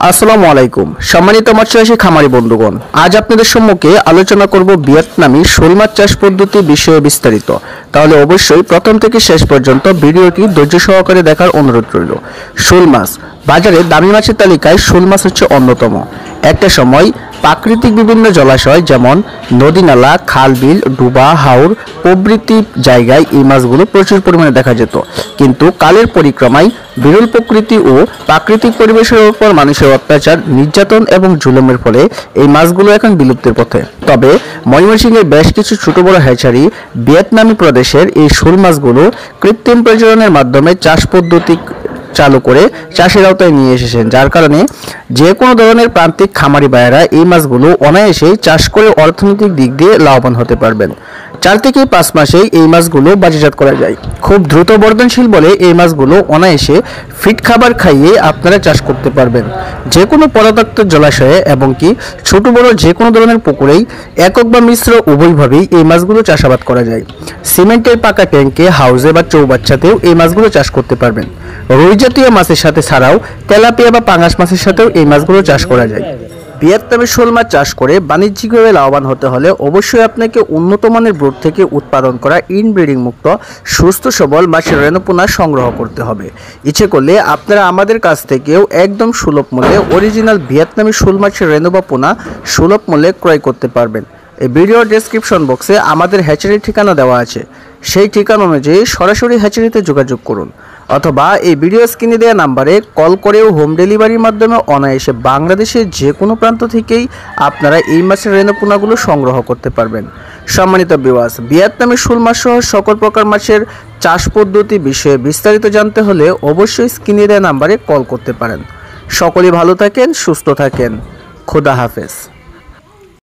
আসসালামু আলাইকুম সম্মানিত মৎস্যচাষী খামারি বন্ধুগণ, আজ আপনাদের সম্মুখে আলোচনা করব ভিয়েতনামি শোল মাছ চাষ পদ্ধতি বিষয়ে বিস্তারিত। তাহলে অবশ্যই প্রথম থেকে শেষ পর্যন্ত ভিডিওটি ধৈর্য সহকারে দেখার অনুরোধ রইল। শোল মাছ বাজারে দামি মাছের তালিকায় শোল মাছ হচ্ছে অন্যতম। একটা সময় প্রাকৃতিক বিভিন্ন জলাশয় যেমন নদী, নালা, খাল, বিল, ডুবা, হাওর প্রভৃতি জায়গায় এই মাছগুলো প্রচুর পরিমাণে দেখা যেত। কিন্তু কালের পরিক্রমায় বিরল প্রকৃতি ও প্রাকৃতিক পরিবেশের উপর মানুষের অত্যাচার, নির্যাতন এবং জুলুমের ফলে এই মাছগুলো এখন বিলুপ্তির পথে। তবে ময়মনসিংহের বেশ কিছু ছোট বড় হ্যাচারি ভিয়েতনামি প্রদেশের এই শোল মাছগুলো কৃত্রিম প্রজননের মাধ্যমে চাষ পদ্ধতি চালু করে চাষের আওতায় নিয়ে এসেছেন, যার কারণে যে কোনো ধরনের প্রান্তিক খামারি ভাইয়েরা এই মাছগুলো অনায়াসেই চাষ করে অর্থনৈতিক দিক দিয়ে লাভবান হতে পারবেন। 4 থেকে 5 মাসেই এই মাছগুলো বাজারজাত করা যায়। খুব দ্রুত বর্ধনশীল বলে এই মাছগুলো অনায়াসে ফিট খাবার খাইয়ে আপনারা চাষ করতে পারবেন। যে কোনো পদার্থ জলাশয়ে এবং কি ছোট বড় যে কোনো ধরনের পুকুরেই একক বা মিশ্র উভয়ভাবেই এই মাছগুলো চাষাবাদ করা যায়। সিমেন্টের পাকা ট্যাঙ্কে, হাউসে বা চৌবাচ্চাতেও এই মাছগুলো চাষ করতে পারবেন। রুই জাতীয় মাছের সাথে ছাড়াও তেলাপিয়া বা পাঙাশ মাছের সাথেও এই মাছগুলো চাষ করা যায়। ভিয়েতনামে শোল মাছ চাষ করে বাণিজ্যিকভাবে লাভবান হতে হলে অবশ্যই আপনাকে উন্নত মানের ব্রুড থেকে উৎপাদন করা ইনব্রিডিং মুক্ত সুস্থ সবল মাছের রেণুপোনা সংগ্রহ করতে হবে। ইচ্ছে করলে আপনারা আমাদের কাছ থেকেও একদম সুলভ মূল্যে অরিজিনাল ভিয়েতনামি শোল মাছের রেণু বা পোনা সুলভ মূল্যে ক্রয় করতে পারবেন। এই ভিডিওর ডেসক্রিপশন বক্সে আমাদের হ্যাচারির ঠিকানা দেওয়া আছে, সেই ঠিকানা অনুযায়ী সরাসরি হ্যাচারিতে যোগাযোগ করুন, অথবা এই ভিডিও স্ক্রিনে দেওয়া নাম্বারে কল করেও হোম ডেলিভারির মাধ্যমে অনায়াসে বাংলাদেশের যে কোনো প্রান্ত থেকেই আপনারা এই মাছের রেণুপোনাগুলো সংগ্রহ করতে পারবেন। সম্মানিত ভিউয়ার্স, ভিয়েতনামি শোল মাছ সহ সকল প্রকার মাছের চাষ পদ্ধতি বিষয়ে বিস্তারিত জানতে হলে অবশ্যই স্ক্রিনে দেওয়া নাম্বারে কল করতে পারেন। সকলেই ভালো থাকেন, সুস্থ থাকেন। খোদা হাফেজ।